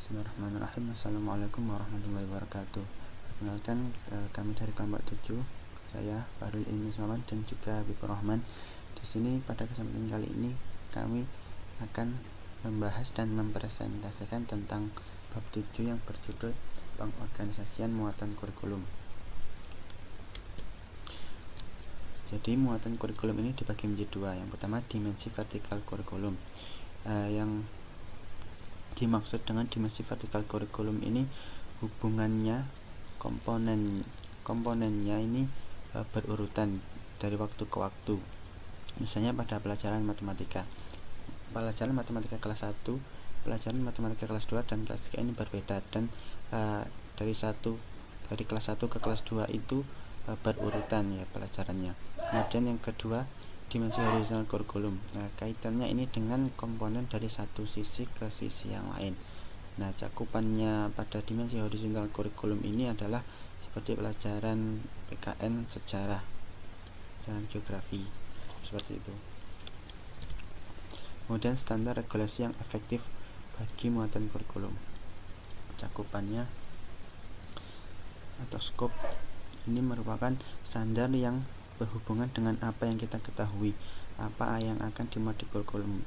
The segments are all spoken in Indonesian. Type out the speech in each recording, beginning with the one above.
Bismillahirrahmanirrahim. Assalamualaikum warahmatullahi wabarakatuh. Perkenalkan, kami dari kelompok 7. Saya Bahrul Ilmi Ismawan dan juga Habibur Rahman. Di sini pada kesempatan kali ini kami akan membahas dan mempresentasikan tentang bab 7 yang berjudul pengorganisasian muatan kurikulum. Jadi muatan kurikulum ini dibagi menjadi dua. Yang pertama, dimensi vertikal kurikulum. Yang dimaksud dengan dimensi vertikal kurikulum ini hubungannya komponennya ini berurutan dari waktu ke waktu. Misalnya pada pelajaran matematika kelas 1, pelajaran matematika kelas 2 dan kelas 3 ini berbeda, dan dari kelas 1 ke kelas 2 itu berurutan ya pelajarannya. Kemudian yang kedua, dimensi horizontal kurikulum. Kaitannya ini dengan komponen dari satu sisi ke sisi yang lain. Cakupannya pada dimensi horizontal kurikulum ini adalah seperti pelajaran PKN, sejarah, dan geografi, seperti itu. Kemudian standar regulasi yang efektif bagi muatan kurikulum. Cakupannya atau skop ini merupakan standar yang berhubungan dengan apa yang kita ketahui, apa yang akan dimuat di kurikulum,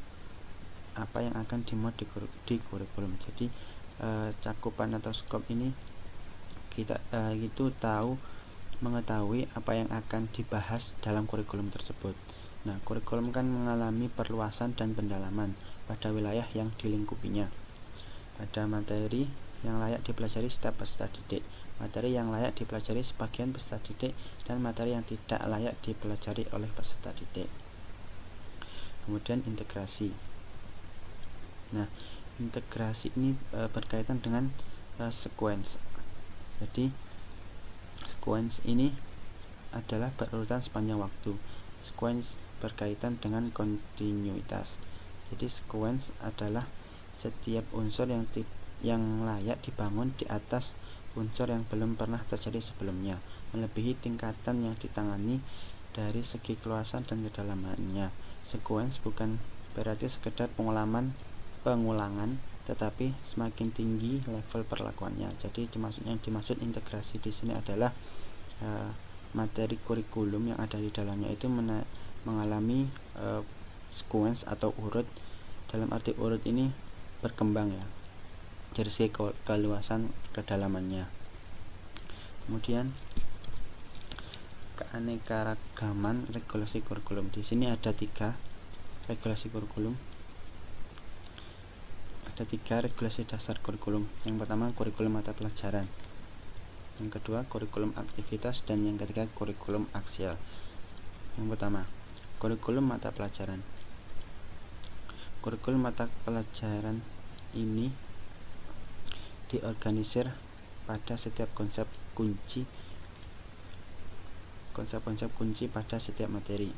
Jadi cakupan atau skop ini kita itu mengetahui apa yang akan dibahas dalam kurikulum tersebut. Kurikulum kan mengalami perluasan dan pendalaman pada wilayah yang dilingkupinya. Ada materi yang layak dipelajari setiap peserta didik, materi yang layak dipelajari sebagian peserta didik, dan materi yang tidak layak dipelajari oleh peserta didik. Kemudian integrasi. Integrasi ini berkaitan dengan sequence. Jadi sequence ini adalah berurutan sepanjang waktu. Sequence berkaitan dengan kontinuitas. Jadi sequence adalah setiap unsur yang layak dibangun di atas unsur yang belum pernah terjadi sebelumnya, melebihi tingkatan yang ditangani dari segi keluasan dan kedalamannya. Sequence bukan berarti sekedar pengulangan, tetapi semakin tinggi level perlakuannya. Jadi yang dimaksud integrasi di sini adalah materi kurikulum yang ada di dalamnya itu mengalami sequence atau urut. Dalam arti urut ini berkembang ya, dari segi keluasan kedalamannya. Kemudian keanekaragaman regulasi kurikulum. Di sini ada 3 regulasi kurikulum. Ada 3 regulasi dasar kurikulum. Yang pertama, kurikulum mata pelajaran. Yang kedua, kurikulum aktivitas, dan yang ketiga, kurikulum aksial. Yang pertama, kurikulum mata pelajaran. Kurikulum mata pelajaran ini diorganisir pada setiap konsep kunci pada setiap materi,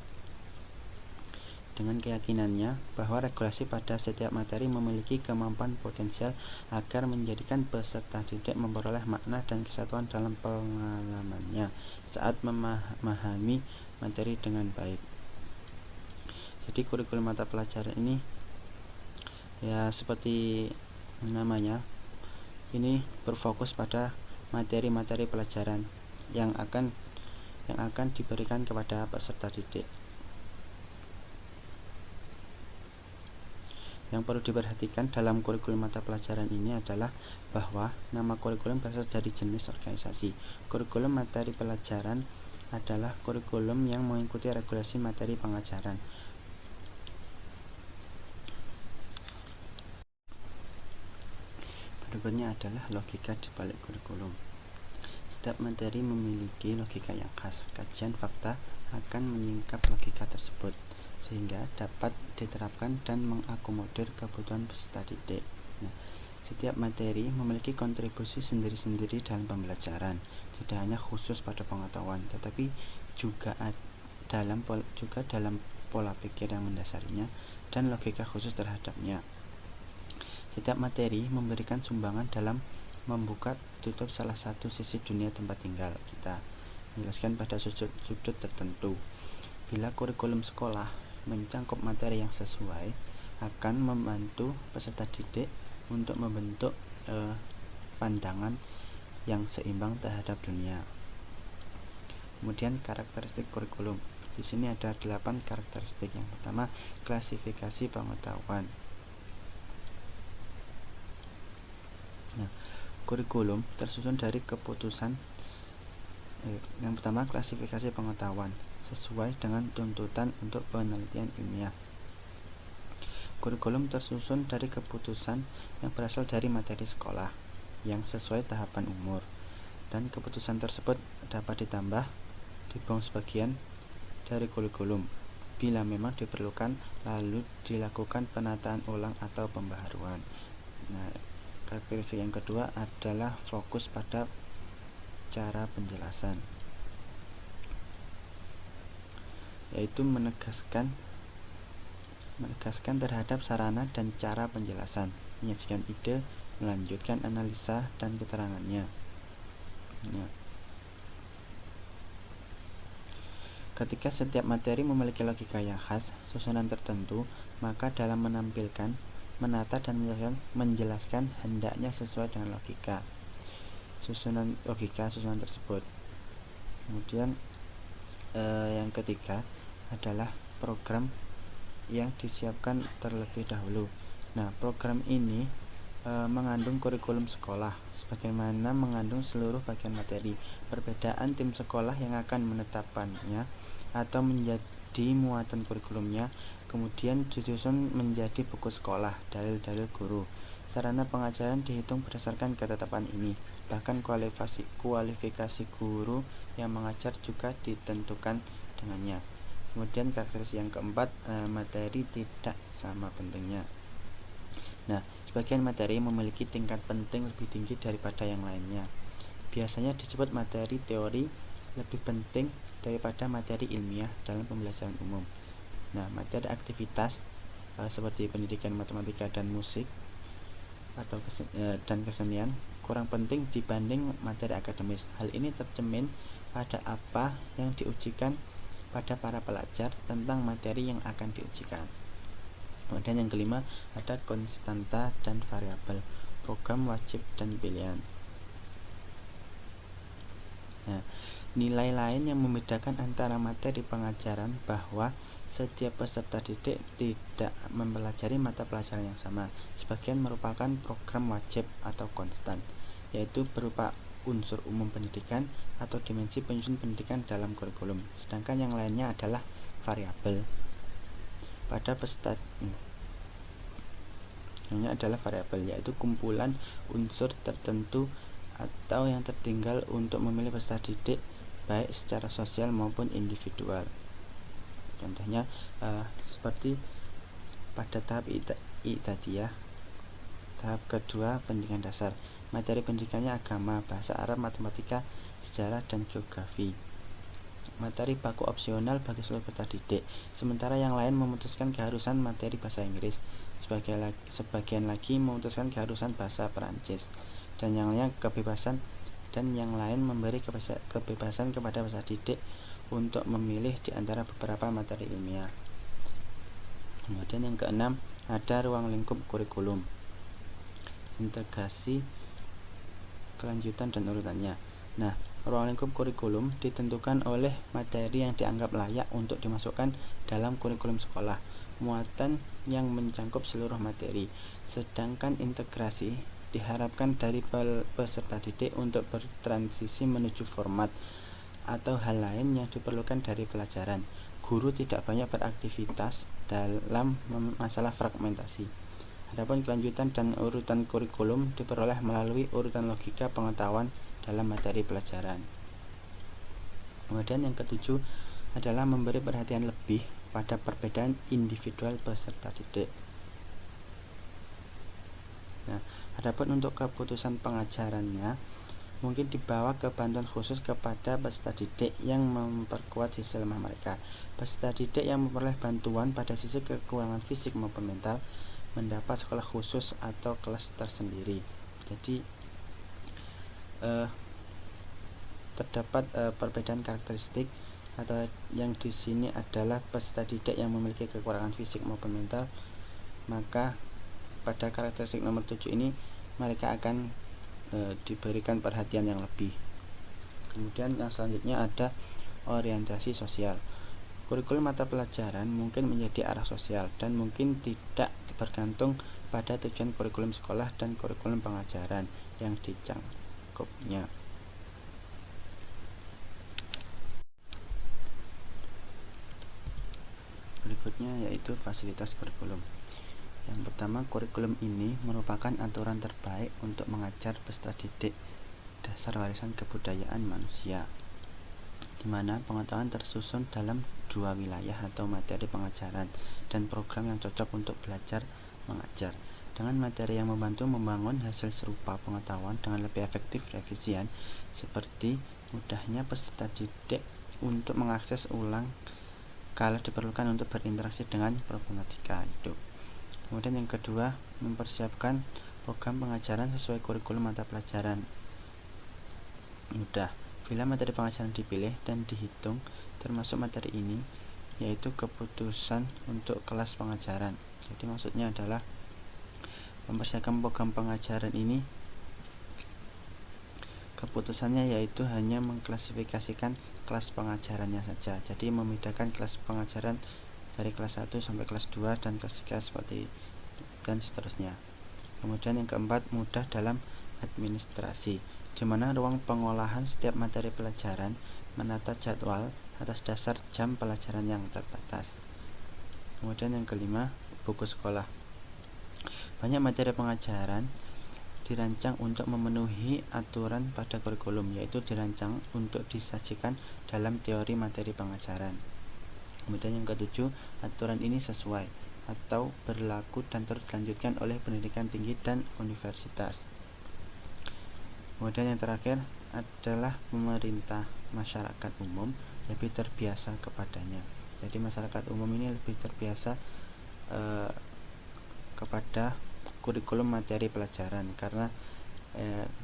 dengan keyakinannya bahwa regulasi pada setiap materi memiliki kemampuan potensial agar menjadikan peserta didik memperoleh makna dan kesatuan dalam pengalamannya saat memahami materi dengan baik. Jadi kurikulum mata pelajaran ini ya seperti namanya, ini berfokus pada materi-materi pelajaran yang akan diberikan kepada peserta didik. Yang perlu diperhatikan dalam kurikulum mata pelajaran ini adalah bahwa nama kurikulum berasal dari jenis organisasi. Kurikulum materi pelajaran adalah kurikulum yang mengikuti regulasi materi pengajaran. Berikutnya adalah logika di balik kurikulum. Setiap materi memiliki logika yang khas. Kajian fakta akan menyingkap logika tersebut sehingga dapat diterapkan dan mengakomodir kebutuhan peserta didik. Setiap materi memiliki kontribusi sendiri-sendiri dalam pembelajaran, tidak hanya khusus pada pengetahuan, tetapi juga dalam pola pikir yang mendasarinya dan logika khusus terhadapnya. Setiap materi memberikan sumbangan dalam membuka tutup salah satu sisi dunia tempat tinggal kita, menjelaskan pada sudut tertentu. Bila kurikulum sekolah mencangkup materi yang sesuai, akan membantu peserta didik untuk membentuk pandangan yang seimbang terhadap dunia. Kemudian karakteristik kurikulum. Di sini ada 8 karakteristik. Yang pertama, klasifikasi pengetahuan. Nah, kurikulum tersusun dari keputusan. Yang pertama, klasifikasi pengetahuan sesuai dengan tuntutan untuk penelitian ilmiah. Kurikulum tersusun dari keputusan yang berasal dari materi sekolah yang sesuai tahapan umur, dan keputusan tersebut dapat ditambah, dibuang sebagian dari kurikulum bila memang diperlukan, lalu dilakukan penataan ulang atau pembaharuan. Nah, karakteristik yang kedua adalah fokus pada cara penjelasan, yaitu menegaskan terhadap sarana dan cara penjelasan, menyajikan ide, melanjutkan analisa dan keterangannya. Ketika setiap materi memiliki logika yang khas, susunan tertentu, maka dalam menampilkan, menata dan menjelaskan hendaknya sesuai dengan susunan tersebut. Kemudian yang ketiga adalah program yang disiapkan terlebih dahulu. Nah, program ini mengandung kurikulum sekolah sebagaimana mengandung seluruh bagian materi. Perbedaan tim sekolah yang akan menetapkannya atau menjadi muatan kurikulumnya kemudian disusun menjadi buku sekolah, dalil-dalil guru. Sarana pengajaran dihitung berdasarkan ketetapan ini. Bahkan kualifikasi guru yang mengajar juga ditentukan dengannya. Kemudian karakteristik yang keempat, materi tidak sama pentingnya. Nah, sebagian materi memiliki tingkat penting lebih tinggi daripada yang lainnya. Biasanya disebut materi teori lebih penting daripada materi ilmiah dalam pembelajaran umum. Nah, materi aktivitas seperti pendidikan matematika dan musik atau dan kesenian kurang penting dibanding materi akademis. Hal ini tercermin pada apa yang diujikan pada para pelajar tentang materi yang akan diujikan. Kemudian yang kelima ada konstanta dan variabel, program wajib dan pilihan. Nah, nilai lain yang membedakan antara materi pengajaran bahwa setiap peserta didik tidak mempelajari mata pelajaran yang sama. Sebagian merupakan program wajib atau konstan, yaitu berupa unsur umum pendidikan atau dimensi penyusun pendidikan dalam kurikulum. Sedangkan yang lainnya adalah variabel. Pada peserta yaitu kumpulan unsur tertentu atau yang tertinggal untuk memilih peserta didik baik secara sosial maupun individual. Contohnya seperti pada tahap i'tadiyah, tahap kedua pendidikan dasar, materi pendidikannya agama, bahasa Arab, matematika, sejarah, dan geografi. Materi baku opsional bagi seluruh peserta didik, sementara yang lain memutuskan keharusan materi bahasa Inggris, sebagian lagi memutuskan keharusan bahasa Perancis, dan yang lain memberi kebebasan kepada peserta didik untuk memilih di antara beberapa materi ilmiah. Kemudian yang keenam ada ruang lingkup kurikulum, integrasi, kelanjutan dan urutannya. Nah, ruang lingkup kurikulum ditentukan oleh materi yang dianggap layak untuk dimasukkan dalam kurikulum sekolah, muatan yang mencangkup seluruh materi. Sedangkan integrasi diharapkan dari peserta didik untuk bertransisi menuju format atau hal lain yang diperlukan dari pelajaran. Guru tidak banyak beraktivitas dalam masalah fragmentasi. Adapun kelanjutan dan urutan kurikulum diperoleh melalui urutan logika pengetahuan dalam materi pelajaran. Kemudian yang ketujuh adalah memberi perhatian lebih pada perbedaan individual peserta didik. Nah, adapun untuk keputusan pengajarannya mungkin dibawa ke bantuan khusus kepada peserta didik yang memperkuat sisi lemah mereka. Peserta didik yang memperoleh bantuan pada sisi kekurangan fisik maupun mental mendapat sekolah khusus atau kelas tersendiri. Jadi terdapat perbedaan karakteristik atau yang di sini adalah peserta didik yang memiliki kekurangan fisik maupun mental. Maka pada karakteristik nomor 7 ini mereka akan diberikan perhatian yang lebih. Kemudian yang selanjutnya ada orientasi sosial. Kurikulum mata pelajaran mungkin menjadi arah sosial dan mungkin tidak bergantung pada tujuan kurikulum sekolah dan kurikulum pengajaran yang dicangkupnya. Berikutnya yaitu fasilitas kurikulum. Yang pertama, kurikulum ini merupakan aturan terbaik untuk mengajar peserta didik dasar warisan kebudayaan manusia, di mana pengetahuan tersusun dalam 2 wilayah atau materi pengajaran dan program yang cocok untuk belajar mengajar. Dengan materi yang membantu membangun hasil serupa pengetahuan dengan lebih efektif dan efisien, seperti mudahnya peserta didik untuk mengakses ulang kalau diperlukan untuk berinteraksi dengan problematika itu. Kemudian yang kedua, mempersiapkan program pengajaran sesuai kurikulum mata pelajaran. Mudah, bila materi pengajaran dipilih dan dihitung termasuk materi ini, yaitu keputusan untuk kelas pengajaran. Jadi maksudnya adalah mempersiapkan program pengajaran ini, keputusannya yaitu hanya mengklasifikasikan kelas pengajarannya saja. Jadi membedakan kelas pengajaran dari kelas 1 sampai kelas 2 dan kelas 3 seperti dan seterusnya. Kemudian yang keempat, mudah dalam administrasi, di mana ruang pengolahan setiap materi pelajaran menata jadwal atas dasar jam pelajaran yang terbatas. Kemudian yang kelima, buku sekolah. Banyak materi pengajaran dirancang untuk memenuhi aturan pada kurikulum, yaitu dirancang untuk disajikan dalam teori materi pengajaran. Kemudian yang ketujuh, aturan ini sesuai atau berlaku dan terus dilanjutkan oleh pendidikan tinggi dan universitas. Kemudian yang terakhir adalah pemerintah, masyarakat umum lebih terbiasa kepadanya. Jadi masyarakat umum ini lebih terbiasa kepada kurikulum materi pelajaran, karena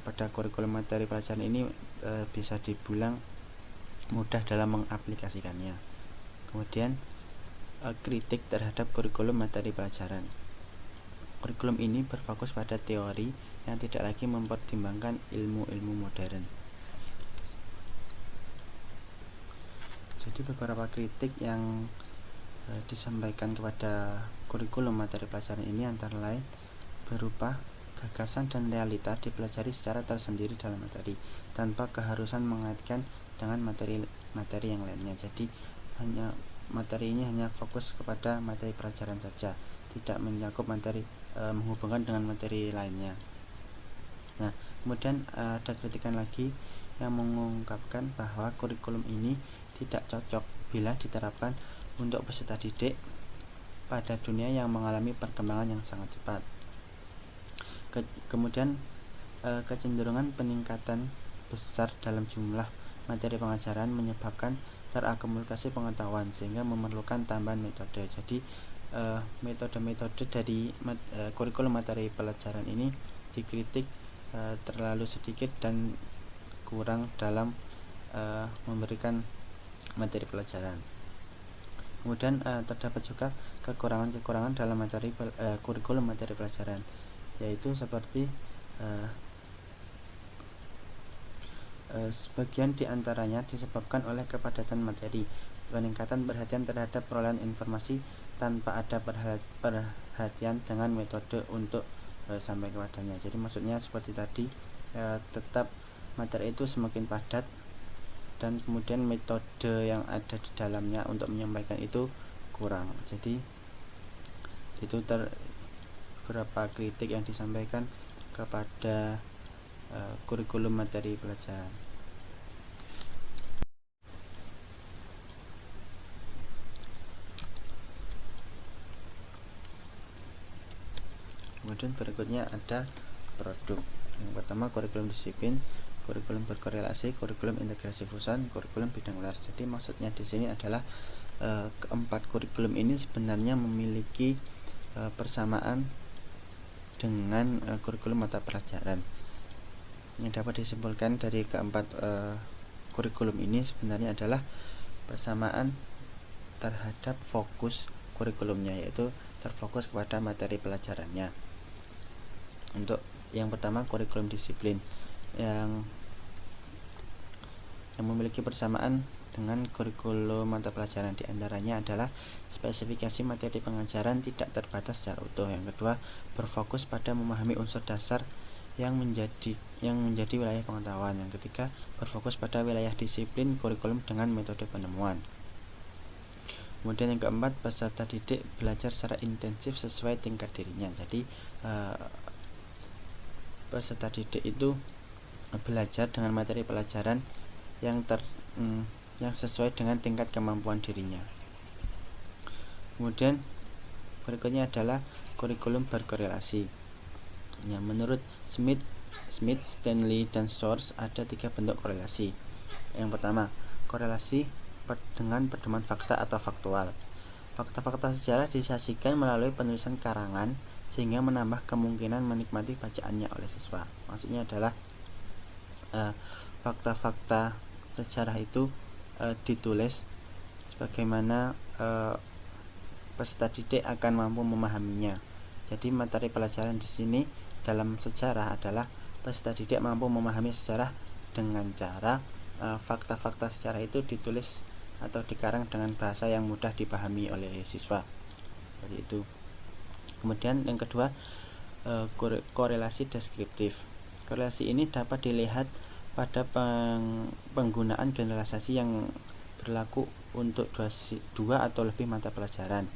pada kurikulum materi pelajaran ini bisa dibilang mudah dalam mengaplikasikannya. Kemudian kritik terhadap kurikulum materi pelajaran. Kurikulum ini berfokus pada teori yang tidak lagi mempertimbangkan ilmu-ilmu modern. Jadi beberapa kritik yang disampaikan kepada kurikulum materi pelajaran ini antara lain berupa gagasan dan realita dipelajari secara tersendiri dalam materi tanpa keharusan mengaitkan dengan materi yang lainnya. Jadi materi ini hanya fokus kepada materi pelajaran saja, tidak mencakup materi menghubungkan dengan materi lainnya. Nah, kemudian ada kritikan lagi yang mengungkapkan bahwa kurikulum ini tidak cocok bila diterapkan untuk peserta didik pada dunia yang mengalami perkembangan yang sangat cepat. Kemudian kecenderungan peningkatan besar dalam jumlah materi pengajaran menyebabkan terakumulasi pengetahuan sehingga memerlukan tambahan metode. Jadi metode-metode dari kurikulum materi pelajaran ini dikritik terlalu sedikit dan kurang dalam memberikan materi pelajaran. Kemudian terdapat juga kekurangan-kekurangan dalam materi kurikulum materi pelajaran, yaitu seperti sebagian diantaranya disebabkan oleh kepadatan materi, peningkatan perhatian terhadap perolehan informasi tanpa ada perhatian dengan metode untuk sampai kepadanya. Jadi maksudnya seperti tadi, tetap materi itu semakin padat dan kemudian metode yang ada di dalamnya untuk menyampaikan itu kurang. Jadi itu beberapa kritik yang disampaikan kepada kurikulum materi pelajaran. Kemudian berikutnya ada produk. Yang pertama kurikulum disiplin, kurikulum berkorelasi, kurikulum integrasi fusan, kurikulum bidang les. Jadi maksudnya di sini adalah keempat kurikulum ini sebenarnya memiliki persamaan dengan kurikulum mata pelajaran. Yang dapat disimpulkan dari keempat kurikulum ini sebenarnya adalah persamaan terhadap fokus kurikulumnya, yaitu terfokus kepada materi pelajarannya. Untuk Yang pertama, kurikulum disiplin yang memiliki persamaan dengan kurikulum mata pelajaran. Di antaranya adalah spesifikasi materi pengajaran tidak terbatas secara utuh. Yang kedua, berfokus pada memahami unsur dasar yang menjadi wilayah pengetahuan. Yang ketiga, berfokus pada wilayah disiplin kurikulum dengan metode penemuan. Kemudian yang keempat, peserta didik belajar secara intensif sesuai tingkat dirinya. Jadi peserta didik itu belajar dengan materi pelajaran yang sesuai dengan tingkat kemampuan dirinya. Kemudian berikutnya adalah kurikulum berkorelasi. Ya, menurut Smith, Stanley, dan Source ada 3 bentuk korelasi. Yang pertama, korelasi dengan pedoman fakta atau faktual. Fakta-fakta sejarah disajikan melalui penulisan karangan sehingga menambah kemungkinan menikmati bacaannya oleh siswa. Maksudnya adalah fakta-fakta sejarah itu ditulis sebagaimana peserta didik akan mampu memahaminya. Jadi materi pelajaran di sini dalam sejarah adalah peserta didik mampu memahami sejarah dengan cara fakta-fakta sejarah itu ditulis atau dikarang dengan bahasa yang mudah dipahami oleh siswa. Seperti itu. Kemudian yang kedua, korelasi deskriptif. Korelasi ini dapat dilihat pada penggunaan generalisasi yang berlaku untuk 2 atau lebih mata pelajaran.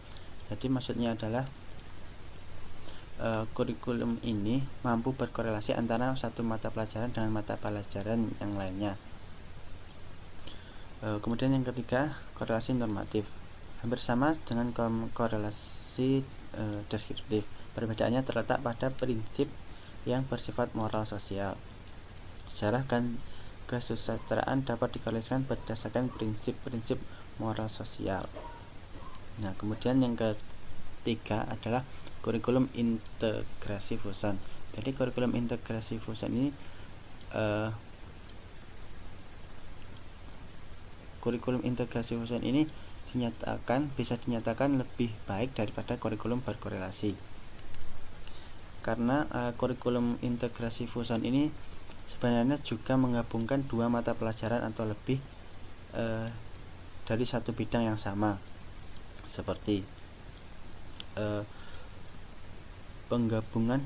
Jadi maksudnya adalah kurikulum ini mampu berkorelasi antara satu mata pelajaran dengan mata pelajaran yang lainnya. Kemudian yang ketiga, korelasi normatif. Hampir sama dengan korelasi deskriptif. Perbedaannya terletak pada prinsip yang bersifat moral sosial. Sejarah dan kesusastraan dapat dikorelasikan berdasarkan prinsip-prinsip moral sosial. Nah, kemudian yang ketiga adalah kurikulum integrasi fusion. Jadi kurikulum integrasi fusion ini bisa dinyatakan lebih baik daripada kurikulum berkorelasi. Karena kurikulum integrasi fusion ini sebenarnya juga menggabungkan 2 mata pelajaran atau lebih dari satu bidang yang sama, seperti penggabungan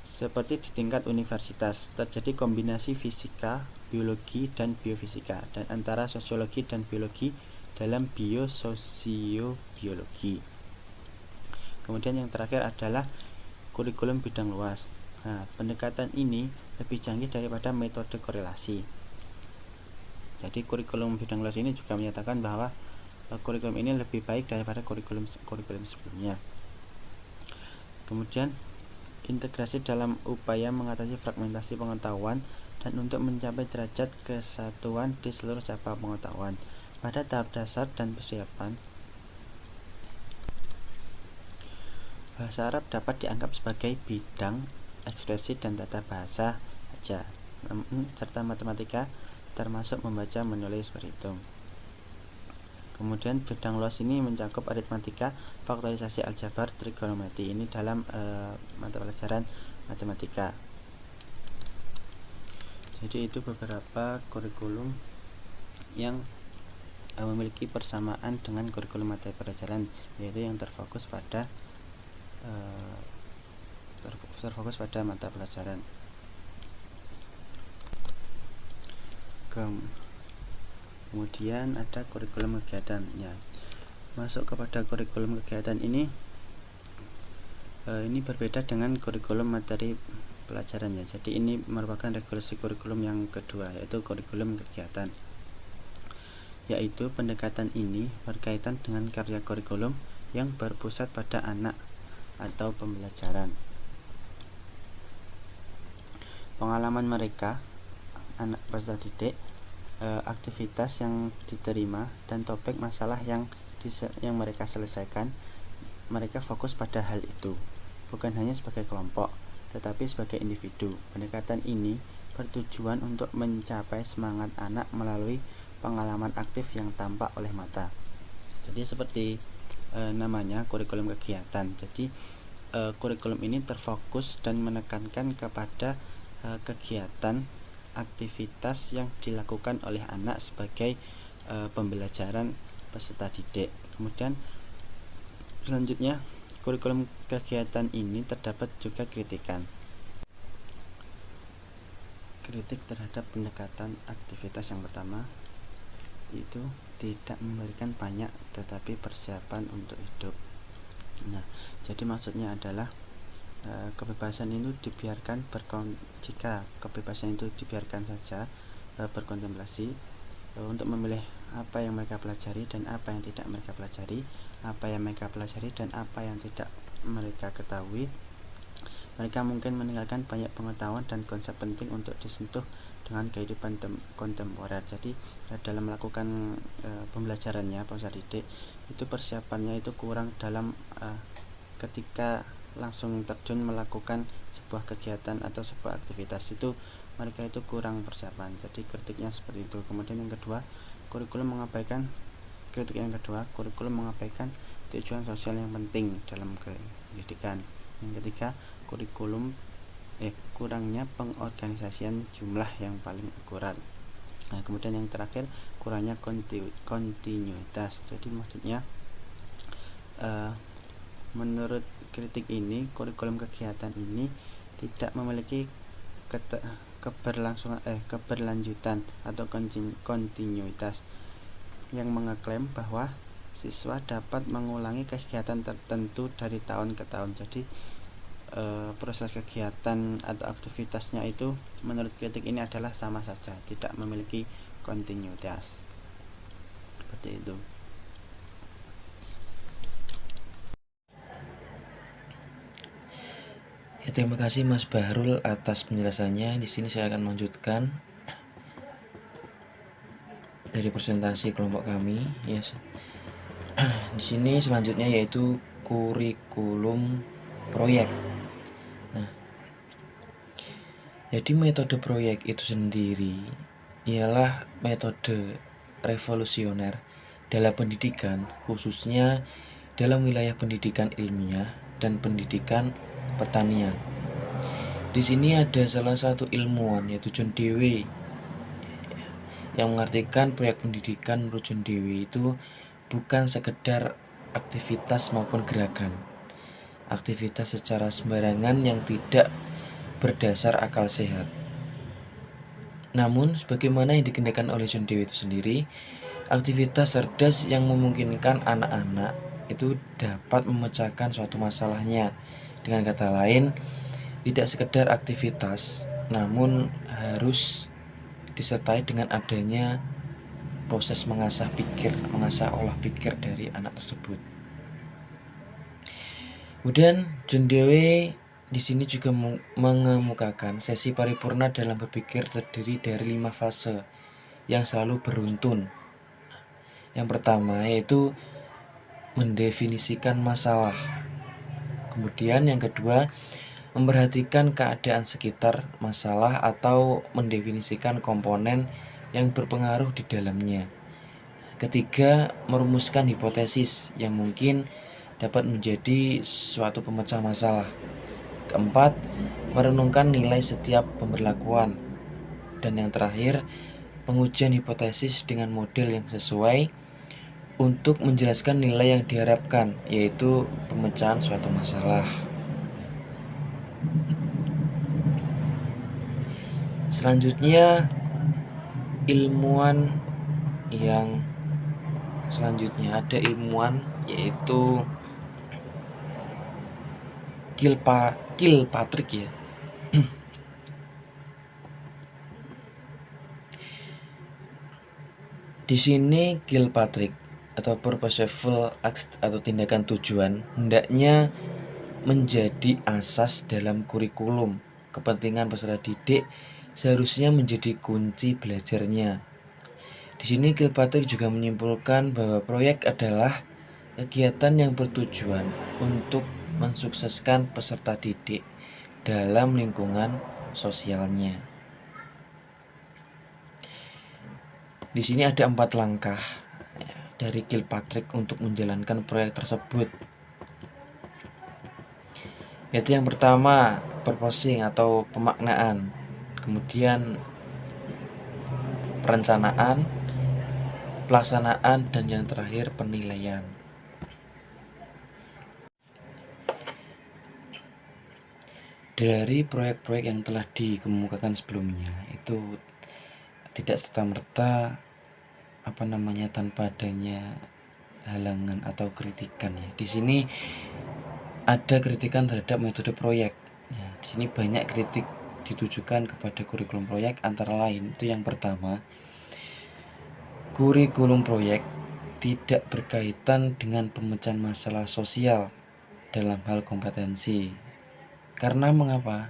seperti di tingkat universitas. Terjadi kombinasi fisika, biologi, dan biofisika, dan antara sosiologi dan biologi dalam biososiobiologi. Kemudian yang terakhir adalah kurikulum bidang luas. Nah, pendekatan ini lebih canggih daripada metode korelasi. Jadi kurikulum bidang luas ini juga menyatakan bahwa kurikulum ini lebih baik daripada kurikulum sebelumnya. Kemudian integrasi dalam upaya mengatasi fragmentasi pengetahuan dan untuk mencapai derajat kesatuan di seluruh cabang pengetahuan. Pada tahap dasar dan persiapan, bahasa Arab dapat dianggap sebagai bidang ekspresi dan tata bahasa saja, serta matematika termasuk membaca, menulis, berhitung. Kemudian bidang luas ini mencakup aritmatika, faktorisasi, aljabar, trigonometri. Ini dalam mata pelajaran matematika. Jadi itu beberapa kurikulum yang memiliki persamaan dengan kurikulum mata pelajaran, yaitu yang terfokus pada mata pelajaran. Kemudian ada kurikulum kegiatan. Ya, masuk kepada kurikulum kegiatan ini berbeda dengan kurikulum materi pelajaran, ya. Jadi ini merupakan regulasi kurikulum yang kedua, yaitu kurikulum kegiatan. Yaitu pendekatan ini berkaitan dengan karya kurikulum yang berpusat pada anak atau pembelajaran. Pengalaman mereka, anak peserta didik, aktivitas yang diterima, dan topik masalah yang mereka selesaikan. Mereka fokus pada hal itu, bukan hanya sebagai kelompok, tetapi sebagai individu. Pendekatan ini bertujuan untuk mencapai semangat anak melalui pengalaman aktif yang tampak oleh mata. Jadi seperti namanya kurikulum kegiatan. Jadi kurikulum ini terfokus dan menekankan kepada kegiatan aktivitas yang dilakukan oleh anak sebagai pembelajaran peserta didik. Kemudian selanjutnya, kurikulum kegiatan ini terdapat juga kritikan. Kritik terhadap pendekatan aktivitas yang pertama itu tidak memberikan banyak tetapi persiapan untuk hidup. Nah, jadi maksudnya adalah kebebasan itu dibiarkan jika kebebasan itu dibiarkan saja berkontemplasi untuk memilih apa yang mereka pelajari dan apa yang tidak mereka pelajari, apa yang mereka pelajari dan apa yang tidak mereka ketahui. Mereka mungkin meninggalkan banyak pengetahuan dan konsep penting untuk disentuh dengan kehidupan kontemporer. Jadi dalam melakukan pembelajarannya peserta didik itu persiapannya itu kurang dalam ketika langsung terjun melakukan sebuah kegiatan atau sebuah aktivitas, itu mereka itu kurang persiapan. Jadi kritiknya seperti itu. Kemudian yang kedua, kurikulum mengabaikan tujuan sosial yang penting dalam pendidikan. Yang ketiga, kurangnya pengorganisasian jumlah yang paling akurat. Nah, kemudian yang terakhir, kurangnya kontinuitas. Jadi maksudnya menurut kritik ini, kurikulum kegiatan ini tidak memiliki keberlanjutan atau kontinuitas, yang mengeklaim bahwa siswa dapat mengulangi kegiatan tertentu dari tahun ke tahun. Jadi proses kegiatan atau aktivitasnya itu menurut kritik ini adalah sama saja, tidak memiliki kontinuitas. Seperti itu. Ya, terima kasih Mas Bahrul atas penjelasannya. Di sini saya akan melanjutkan dari presentasi kelompok kami. Yes. Di sini selanjutnya yaitu kurikulum proyek. Nah, jadi metode proyek itu sendiri ialah metode revolusioner dalam pendidikan, khususnya dalam wilayah pendidikan ilmiah dan pendidikan pertanian. Di sini ada salah satu ilmuwan yaitu John Dewey yang mengartikan proyek pendidikan menurut John Dewey itu bukan sekedar aktivitas maupun gerakan, aktivitas secara sembarangan yang tidak berdasar akal sehat. Namun, sebagaimana yang dikehendakkan oleh John Dewey itu sendiri, aktivitas cerdas yang memungkinkan anak-anak itu dapat memecahkan suatu masalahnya. Dengan kata lain, tidak sekedar aktivitas, namun harus disertai dengan adanya proses mengasah olah pikir dari anak tersebut. Kemudian John Dewey di sini juga mengemukakan sesi paripurna dalam berpikir terdiri dari 5 fase yang selalu beruntun. Yang pertama yaitu mendefinisikan masalah. Kemudian yang kedua, memperhatikan keadaan sekitar masalah atau mendefinisikan komponen yang berpengaruh di dalamnya. Ketiga, merumuskan hipotesis yang mungkin dapat menjadi suatu pemecah masalah. Keempat, merenungkan nilai setiap pemberlakuan. Dan yang terakhir, pengujian hipotesis dengan model yang sesuai untuk menjelaskan nilai yang diharapkan, yaitu pemecahan suatu masalah. Selanjutnya, ilmuwan yang selanjutnya ada ilmuwan yaitu Kilpatrick ya. Di sini Kilpatrick atau purposeful act atau tindakan tujuan hendaknya menjadi asas dalam kurikulum. Kepentingan peserta didik seharusnya menjadi kunci belajarnya. Di sini Kilpatrick juga menyimpulkan bahwa proyek adalah kegiatan yang bertujuan untuk mensukseskan peserta didik dalam lingkungan sosialnya. Di sini ada 4 langkah dari Kilpatrick untuk menjalankan proyek tersebut. Yaitu yang pertama purposing atau pemaknaan, kemudian perencanaan, pelaksanaan, dan yang terakhir penilaian. Dari proyek-proyek yang telah dikemukakan sebelumnya itu tidak serta-merta tanpa adanya halangan atau kritikan ya. Di sini ada kritikan terhadap metode proyek. Ya, di sini banyak kritik ditujukan kepada kurikulum proyek, antara lain itu yang pertama, kurikulum proyek tidak berkaitan dengan pemecahan masalah sosial dalam hal kompetensi. Karena mengapa?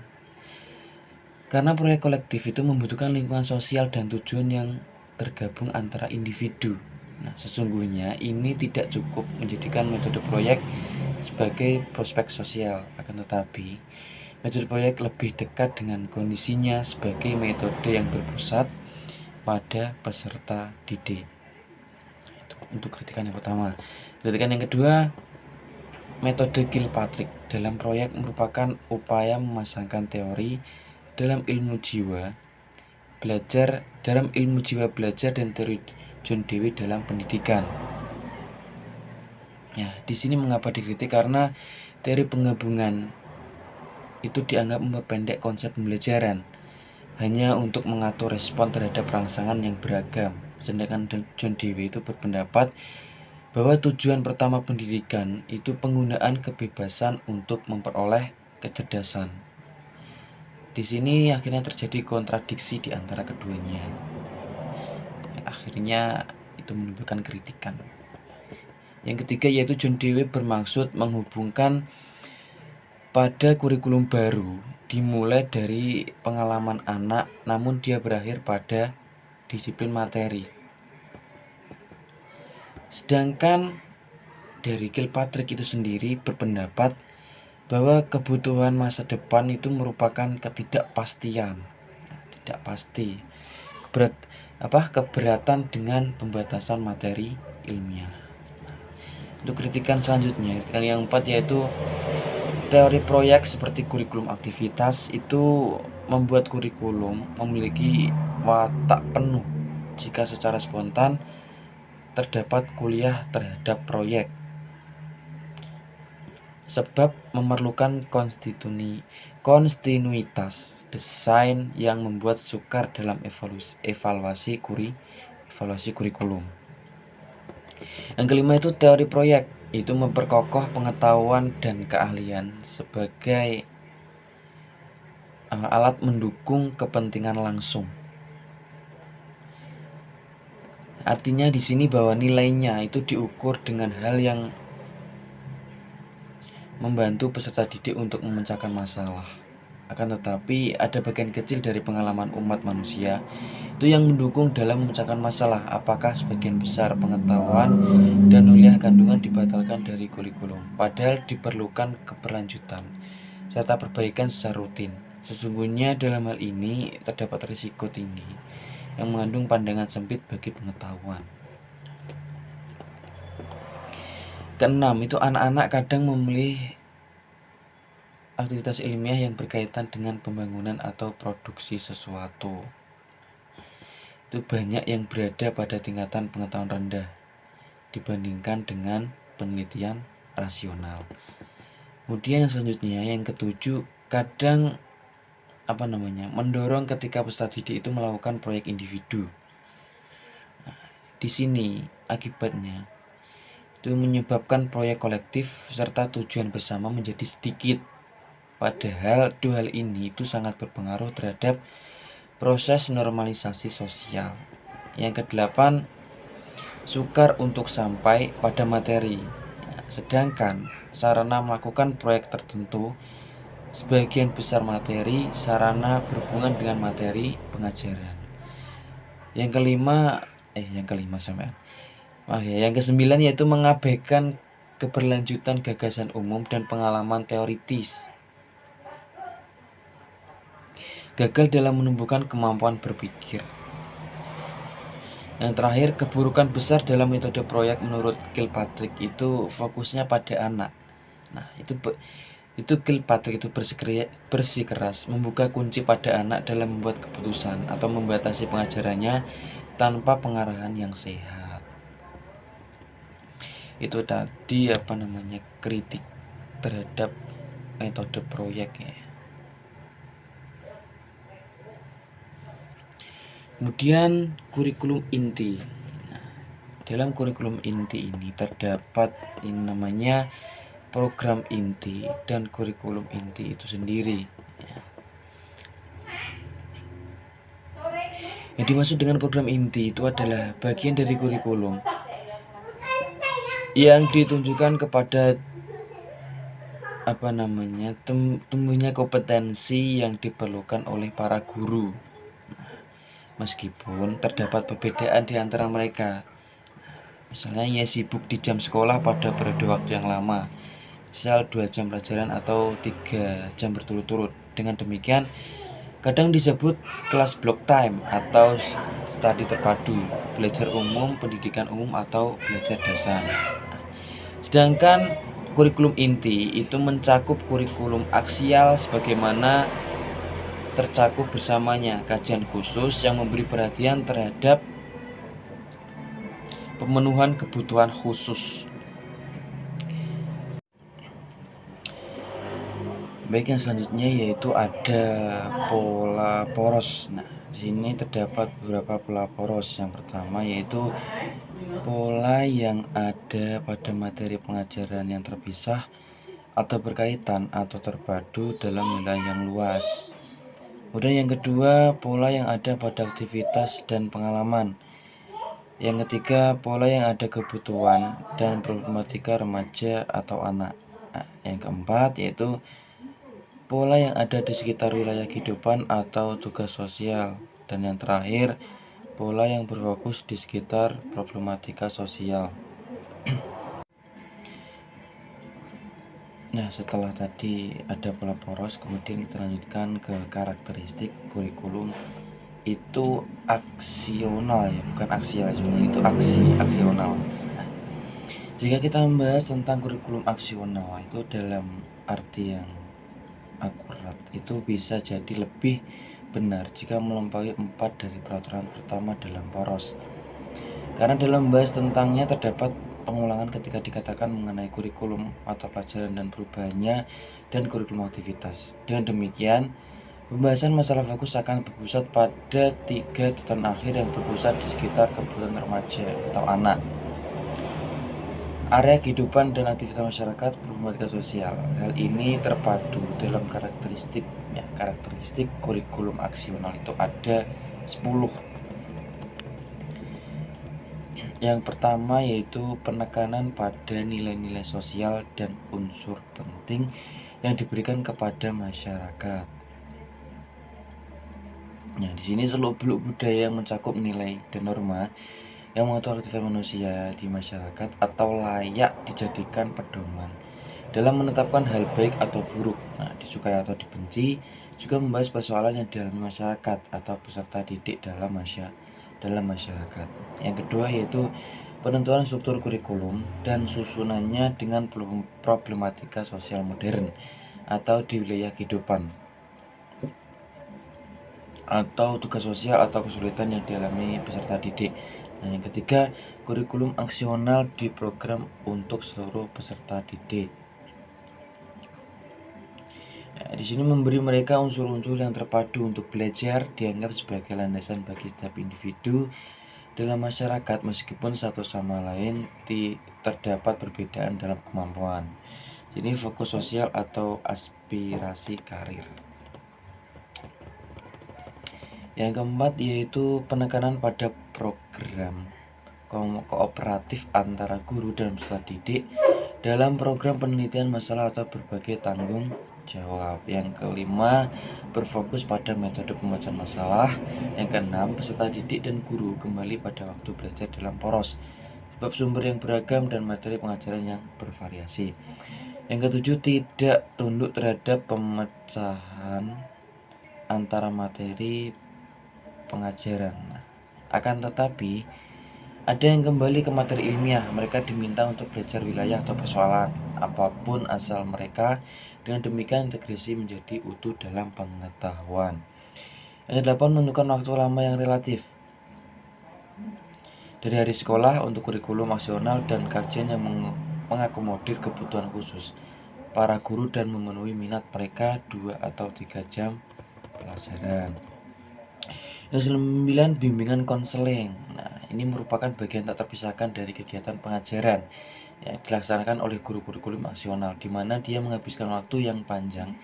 Karena proyek kolektif itu membutuhkan lingkungan sosial dan tujuan yang tergabung antara individu. Nah, sesungguhnya ini tidak cukup menjadikan metode proyek sebagai prospek sosial, akan tetapi metode proyek lebih dekat dengan kondisinya sebagai metode yang berpusat pada peserta didik. Itu untuk kritikan yang pertama. Kritikan yang kedua, metode Kilpatrick dalam proyek merupakan upaya memasangkan teori dalam ilmu jiwa belajar dan teori John Dewey dalam pendidikan. Ya, di sini mengapa dikritik? Karena teori penggabungan itu dianggap memperpendek konsep pembelajaran hanya untuk mengatur respon terhadap rangsangan yang beragam. Sedangkan John Dewey itu berpendapat bahwa tujuan pertama pendidikan itu penggunaan kebebasan untuk memperoleh kecerdasan. Di sini akhirnya terjadi kontradiksi di antara keduanya. Akhirnya itu menimbulkan kritikan. Yang ketiga yaitu John Dewey bermaksud menghubungkan pada kurikulum baru dimulai dari pengalaman anak, namun dia berakhir pada disiplin materi. Sedangkan dari Kilpatrick itu sendiri berpendapat bahwa kebutuhan masa depan itu merupakan ketidakpastian, tidak pasti, keberatan dengan pembatasan materi ilmiah. Untuk kritikan selanjutnya, kritikan yang keempat yaitu teori proyek seperti kurikulum aktivitas itu membuat kurikulum memiliki watak penuh jika secara spontan terdapat kuliah terhadap proyek, sebab memerlukan kontinuitas desain yang membuat sukar dalam evaluasi kurikulum. Yang kelima itu teori proyek, itu memperkokoh pengetahuan dan keahlian sebagai alat mendukung kepentingan langsung. Artinya di sini bahwa nilainya itu diukur dengan hal yang membantu peserta didik untuk memecahkan masalah. Akan tetapi ada bagian kecil dari pengalaman umat manusia itu yang mendukung dalam memecahkan masalah. Apakah sebagian besar pengetahuan dan kuliah kandungan dibatalkan dari kurikulum, padahal diperlukan keberlanjutan serta perbaikan secara rutin. Sesungguhnya dalam hal ini terdapat risiko tinggi yang mengandung pandangan sempit bagi pengetahuan. Keenam itu anak-anak kadang memilih aktivitas ilmiah yang berkaitan dengan pembangunan atau produksi sesuatu. Itu banyak yang berada pada tingkatan pengetahuan rendah dibandingkan dengan penelitian rasional. Kemudian yang selanjutnya, yang ketujuh, kadang mendorong ketika peserta didik itu melakukan proyek individu. Nah, di sini akibatnya itu menyebabkan proyek kolektif serta tujuan bersama menjadi sedikit. Padahal dua hal ini itu sangat berpengaruh terhadap proses normalisasi sosial. Yang kedelapan, sukar untuk sampai pada materi. Sedangkan sarana melakukan proyek tertentu sebagian besar materi sarana berhubungan dengan materi pengajaran. Yang kesembilan yaitu mengabaikan keberlanjutan gagasan umum dan pengalaman teoritis. Gagal dalam menumbuhkan kemampuan berpikir. Yang terakhir, keburukan besar dalam metode proyek menurut Kilpatrick itu fokusnya pada anak. Nah, itu Itu Kilpatrick itu bersikeras membuka kunci pada anak dalam membuat keputusan atau membatasi pengajarannya tanpa pengarahan yang sehat. Itu tadi kritik terhadap metode proyek ya. Kemudian kurikulum inti. Dalam kurikulum inti ini terdapat yang namanya program inti dan kurikulum inti itu sendiri. Yang dimaksud dengan program inti itu adalah bagian dari kurikulum yang ditunjukkan kepada tumbuhnya kompetensi yang diperlukan oleh para guru. Meskipun terdapat perbedaan di antara mereka. Misalnya ia sibuk di jam sekolah pada periode waktu yang lama, misal 2 jam pelajaran atau 3 jam berturut-turut. Dengan demikian, kadang disebut kelas block time atau studi terpadu, belajar umum, pendidikan umum atau belajar dasar. Sedangkan kurikulum inti itu mencakup kurikulum aksial sebagaimana tercakup bersamanya kajian khusus yang memberi perhatian terhadap pemenuhan kebutuhan khusus. Baik, yang selanjutnya yaitu ada pola poros. Nah, di sini terdapat beberapa pola poros. Yang pertama yaitu pola yang ada pada materi pengajaran yang terpisah atau berkaitan atau terpadu dalam wilayah yang luas. Kemudian yang kedua, pola yang ada pada aktivitas dan pengalaman. Yang ketiga, pola yang ada kebutuhan dan problematika remaja atau anak. Nah, yang keempat yaitu pola yang ada di sekitar wilayah kehidupan atau tugas sosial. Dan yang terakhir, pola yang berfokus di sekitar problematika sosial. Nah, setelah tadi ada pola poros, kemudian kita lanjutkan ke karakteristik kurikulum itu aksional ya, bukan aksial sebenarnya, itu aksional. Nah, jika kita membahas tentang kurikulum aksional itu dalam arti yang akurat, itu bisa jadi lebih benar jika melampaui 4 dari peraturan pertama dalam poros. Karena dalam membahas tentangnya terdapat pengulangan ketika dikatakan mengenai kurikulum atau pelajaran dan perubahannya dan kurikulum aktivitas. Dengan demikian, pembahasan masalah fokus akan berpusat pada 3 titik akhir yang berpusat di sekitar kebutuhan remaja atau anak, area kehidupan dan aktivitas masyarakat, problematika sosial. Hal ini terpadu dalam karakteristik kurikulum aksional itu ada 10. Yang pertama yaitu penekanan pada nilai-nilai sosial dan unsur penting yang diberikan kepada masyarakat. Nah, di sini seluk-beluk budaya yang mencakup nilai dan norma yang mengatur aktivitas manusia di masyarakat atau layak dijadikan pedoman dalam menetapkan hal baik atau buruk. Nah, disukai atau dibenci, juga membahas persoalan yang dialami masyarakat atau peserta didik dalam masyarakat. Yang kedua yaitu penentuan struktur kurikulum dan susunannya dengan problematika sosial modern atau di wilayah kehidupan atau tugas sosial atau kesulitan yang dialami peserta didik. Nah, yang ketiga, kurikulum aksional di program untuk seluruh peserta didik. Nah, di sini memberi mereka unsur-unsur yang terpadu untuk belajar, dianggap sebagai landasan bagi setiap individu dalam masyarakat meskipun satu sama lain terdapat perbedaan dalam kemampuan. Ini fokus sosial atau aspirasi karir. Yang keempat yaitu penekanan pada program kooperatif antara guru dan peserta didik dalam program penelitian masalah atau berbagai tanggung jawab. Yang kelima, berfokus pada metode pembacaan masalah. Yang keenam, peserta didik dan guru kembali pada waktu belajar dalam poros, sebab sumber yang beragam dan materi pengajaran yang bervariasi. Yang ketujuh, tidak tunduk terhadap pemecahan antara materi pengajaran. Akan tetapi, ada yang kembali ke materi ilmiah. Mereka diminta untuk belajar wilayah atau persoalan apapun asal mereka Dengan demikian integrasi menjadi utuh dalam pengetahuan. Yang ke-8, menentukan waktu lama yang relatif. Dari hari sekolah untuk kurikulum nasional dan kajian yang mengakomodir kebutuhan khusus para guru dan memenuhi minat mereka 2 atau 3 jam pelajaran. Yang ke-9, bimbingan konseling. Nah, ini merupakan bagian tak terpisahkan dari kegiatan pengajaran yang dilaksanakan oleh guru kurikulum nasional, di mana dia menghabiskan waktu yang panjang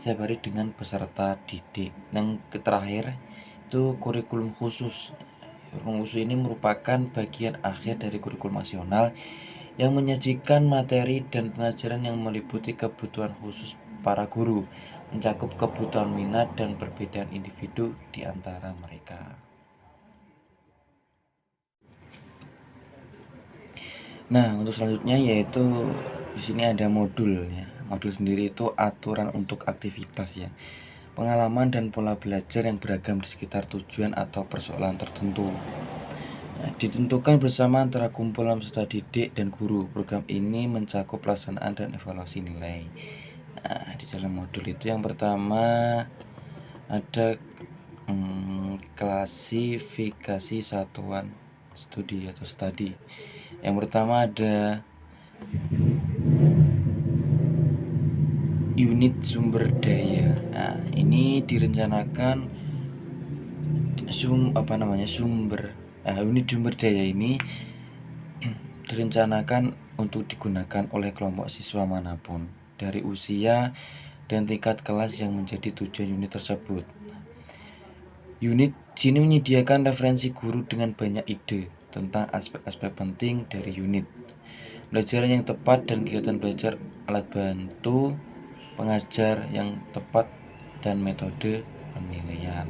setiap hari dengan peserta didik. Yang terakhir itu kurikulum khusus. Kurikulum khusus ini merupakan bagian akhir dari kurikulum nasional yang menyajikan materi dan pengajaran yang meliputi kebutuhan khusus para guru, mencakup kebutuhan minat dan perbedaan individu di antara mereka. Nah, untuk selanjutnya yaitu di sini ada modul ya. Modul sendiri itu aturan untuk aktivitas ya. Pengalaman dan pola belajar yang beragam di sekitar tujuan atau persoalan tertentu. Nah, ditentukan bersama antara kumpulan peserta didik dan guru. Program ini mencakup pelaksanaan dan evaluasi nilai. Nah, di dalam modul itu yang pertama ada klasifikasi satuan studi atau study. Yang pertama ada unit sumber daya. Nah, ini direncanakan unit sumber daya ini direncanakan untuk digunakan oleh kelompok siswa manapun dari usia dan tingkat kelas yang menjadi tujuan unit tersebut. Unit sini menyediakan referensi guru dengan banyak ide tentang aspek-aspek penting dari unit, pembelajaran yang tepat dan kegiatan belajar, alat bantu pengajar yang tepat, dan metode penilaian.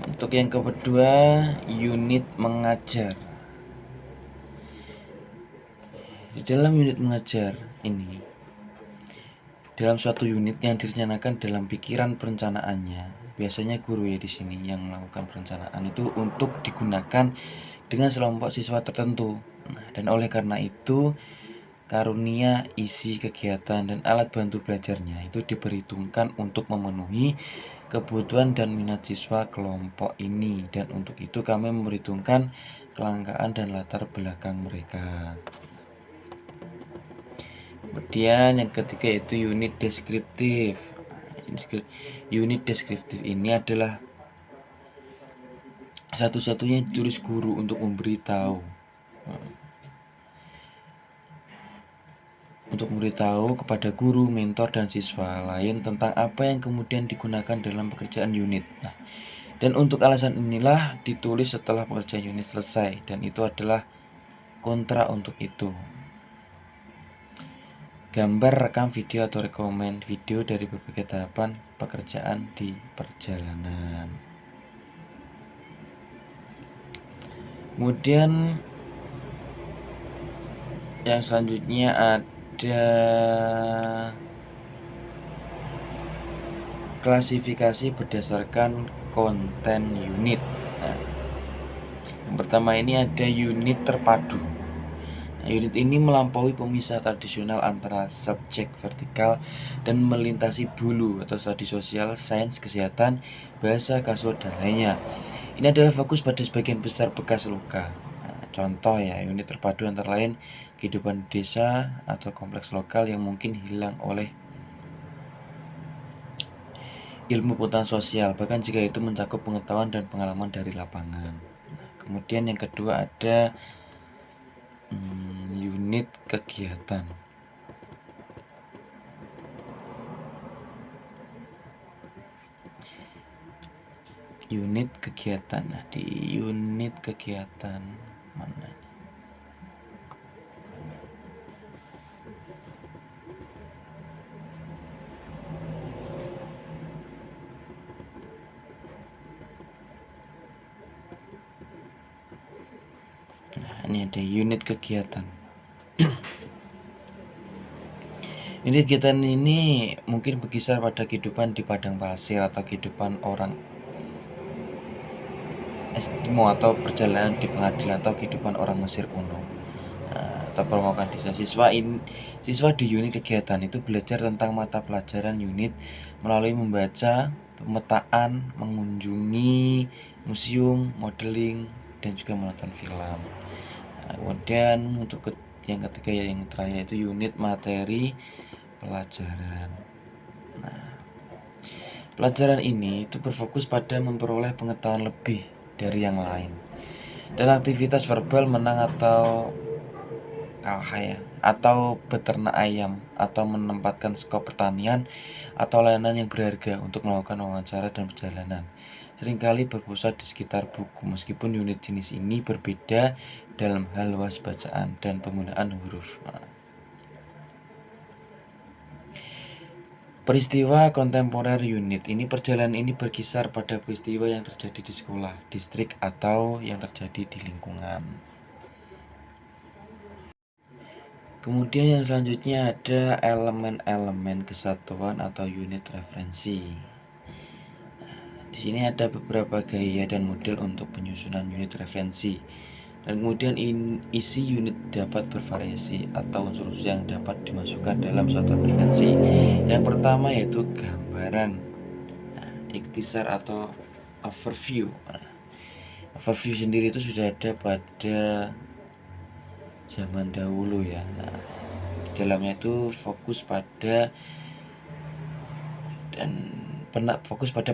Untuk yang kedua, unit mengajar. Di dalam unit mengajar ini, dalam suatu unit yang direncanakan dalam pikiran perencanaannya, biasanya guru ya di sini yang melakukan perencanaan itu untuk digunakan dengan sekelompok siswa tertentu. Dan oleh karena itu, karunia isi kegiatan dan alat bantu belajarnya itu diperhitungkan untuk memenuhi kebutuhan dan minat siswa kelompok ini, dan untuk itu kami memperhitungkan kelangkaan dan latar belakang mereka. Kemudian yang ketiga itu unit deskriptif. Unit deskriptif ini adalah satu-satunya ditulis guru untuk memberitahu kepada guru, mentor, dan siswa lain tentang apa yang kemudian digunakan dalam pekerjaan unit. Nah, dan untuk alasan inilah ditulis setelah pekerjaan unit selesai, dan itu adalah kontra untuk itu. Gambar, rekam video atau rekomen video dari berbagai tahapan pekerjaan di perjalanan. Kemudian yang selanjutnya ada klasifikasi berdasarkan konten unit. Nah, yang pertama ini ada unit terpadu. Nah, unit ini melampaui pemisah tradisional antara subjek vertikal dan melintasi bulu atau studi sosial, sains, kesehatan, bahasa, kasual, dan lainnya. Ini adalah fokus pada sebagian besar bekas luka. Nah, contoh ya, unit terpadu antara lain kehidupan desa atau kompleks lokal yang mungkin hilang oleh ilmu pengetahuan sosial, bahkan jika itu mencakup pengetahuan dan pengalaman dari lapangan. Kemudian yang kedua ada unit kegiatan. Unit kegiatan. Nah, di unit kegiatan mana? Ini ada unit kegiatan. Unit kegiatan ini mungkin berkisar pada kehidupan di padang pasir atau kehidupan orang Eskimo atau perjalanan di pengadilan atau kehidupan orang Mesir kuno. Nah, atau permukaan desa. Siswa di unit kegiatan itu belajar tentang mata pelajaran unit melalui membaca, pemetaan, mengunjungi museum, modeling, dan juga menonton film. Nah, kemudian untuk yang ketiga yang terakhir itu unit materi pelajaran. Nah, pelajaran ini itu berfokus pada memperoleh pengetahuan lebih dari yang lain. Dan aktivitas verbal menang atau kalah ya, atau beternak ayam, atau menempatkan skop pertanian atau layanan yang berharga untuk melakukan wawancara dan perjalanan. Seringkali berpusat di sekitar buku, meskipun unit jenis ini berbeda dalam hal luas bacaan dan penggunaan huruf. Peristiwa kontemporer unit ini, perjalanan ini berkisar pada peristiwa yang terjadi di sekolah, distrik, atau yang terjadi di lingkungan. Kemudian yang selanjutnya ada elemen-elemen kesatuan atau unit referensi. Di sini ada beberapa gaya dan model untuk penyusunan unit referensi. Dan kemudian isi unit dapat bervariasi atau unsur-unsur yang dapat dimasukkan dalam satuan referensi. Yang pertama yaitu gambaran, ikhtisar atau overview. Overview sendiri itu sudah ada pada zaman dahulu ya. Nah, di dalamnya itu fokus pada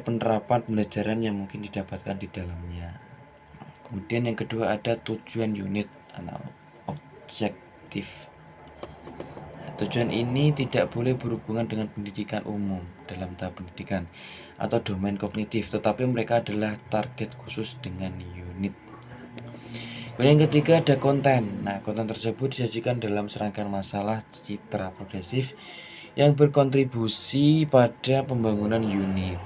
penerapan pembelajaran yang mungkin didapatkan di dalamnya. Kemudian yang kedua ada tujuan unit atau objektif. Tujuan ini tidak boleh berhubungan dengan pendidikan umum dalam tahap pendidikan atau domain kognitif, tetapi mereka adalah target khusus dengan unit. Kemudian yang ketiga ada konten. Nah, konten tersebut disajikan dalam serangkaian masalah citra progresif yang berkontribusi pada pembangunan unit.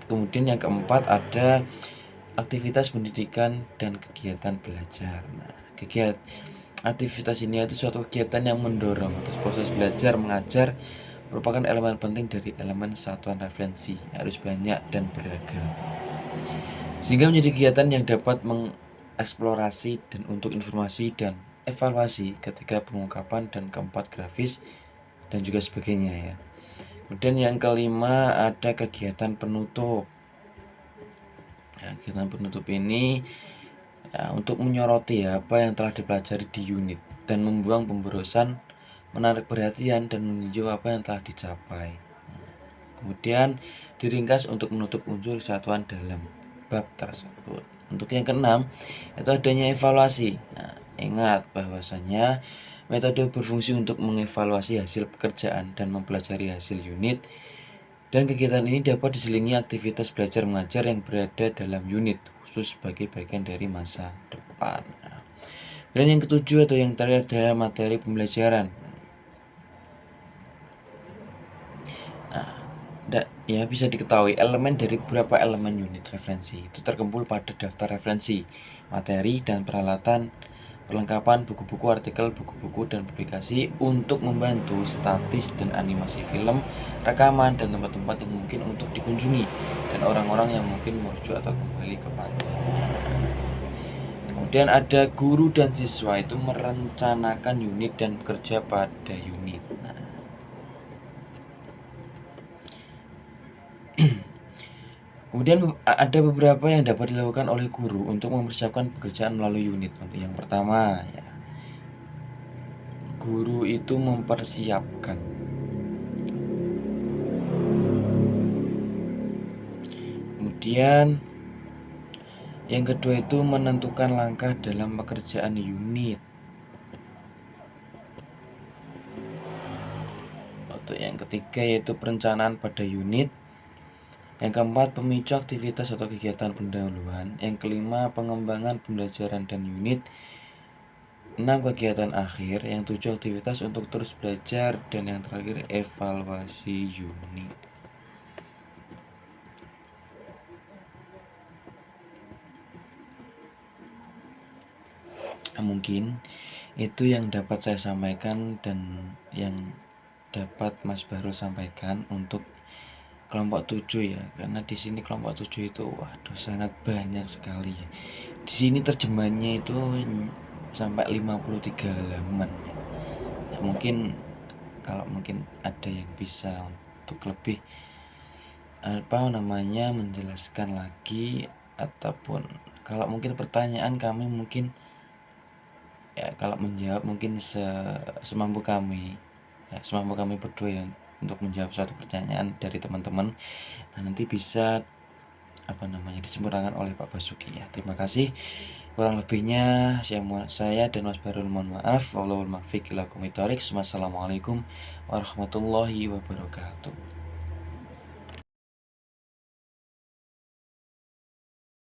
Kemudian yang keempat ada aktivitas pendidikan dan kegiatan belajar. Nah, aktivitas ini itu suatu kegiatan yang mendorong atas proses belajar mengajar, merupakan elemen penting dari elemen satuan referensi, harus banyak dan beragam, sehingga menjadi kegiatan yang dapat mengeksplorasi dan untuk informasi dan evaluasi ketika pengungkapan dan keempat grafis dan juga sebagainya ya. Kemudian yang kelima ada kegiatan penutup. Kegiatan penutup ini ya, untuk menyoroti apa yang telah dipelajari di unit dan membuang pemborosan, menarik perhatian dan meninjau apa yang telah dicapai. Kemudian diringkas untuk menutup unsur kesatuan dalam bab tersebut. Untuk yang keenam itu adanya evaluasi. Nah, ingat bahwasanya metode berfungsi untuk mengevaluasi hasil pekerjaan dan mempelajari hasil unit. Dan kegiatan ini dapat diselingi aktivitas belajar mengajar yang berada dalam unit khusus sebagai bagian dari masa depan. Dan yang ketujuh atau yang terakhir adalah materi pembelajaran. Nah, ya bisa diketahui elemen dari beberapa elemen unit referensi itu terkumpul pada daftar referensi, materi dan peralatan, perlengkapan buku-buku, artikel, buku-buku, dan publikasi untuk membantu statis dan animasi film, rekaman, dan tempat-tempat yang mungkin untuk dikunjungi dan orang-orang yang mungkin merujuk atau kembali kepadanya. Kemudian ada guru dan siswa itu merencanakan unit dan bekerja pada unit. Kemudian ada beberapa yang dapat dilakukan oleh guru untuk mempersiapkan pekerjaan melalui unit. Untuk yang pertama ya, guru itu mempersiapkan. Kemudian yang kedua itu menentukan langkah dalam pekerjaan unit. Untuk yang ketiga yaitu perencanaan pada unit. Yang keempat, pemicu aktivitas atau kegiatan pendahuluan. Yang kelima, pengembangan pembelajaran dan unit. 6, kegiatan akhir. Yang 7, aktivitas untuk terus belajar. Dan yang terakhir, evaluasi unit. Nah, mungkin itu yang dapat saya sampaikan dan yang dapat Mas Baru sampaikan untuk kelompok 7 ya, karena di sini kelompok 7 itu waduh sangat banyak sekali ya. Di sini terjemahannya itu sampai 53 halaman. Ya, mungkin kalau ada yang bisa untuk lebih menjelaskan lagi, ataupun kalau mungkin pertanyaan kami mungkin ya kalau menjawab mungkin semampu kami, ya, semampu kami berdua yang untuk menjawab suatu pertanyaan dari teman-teman. Nah, nanti bisa disempurnakan oleh Pak Basuki ya. Terima kasih. Kurang lebihnya saya dan Mas Barul mohon maaf. Wallahul muwaffiq ila aqwamit thoriq. Wassalamualaikum warahmatullahi wabarakatuh.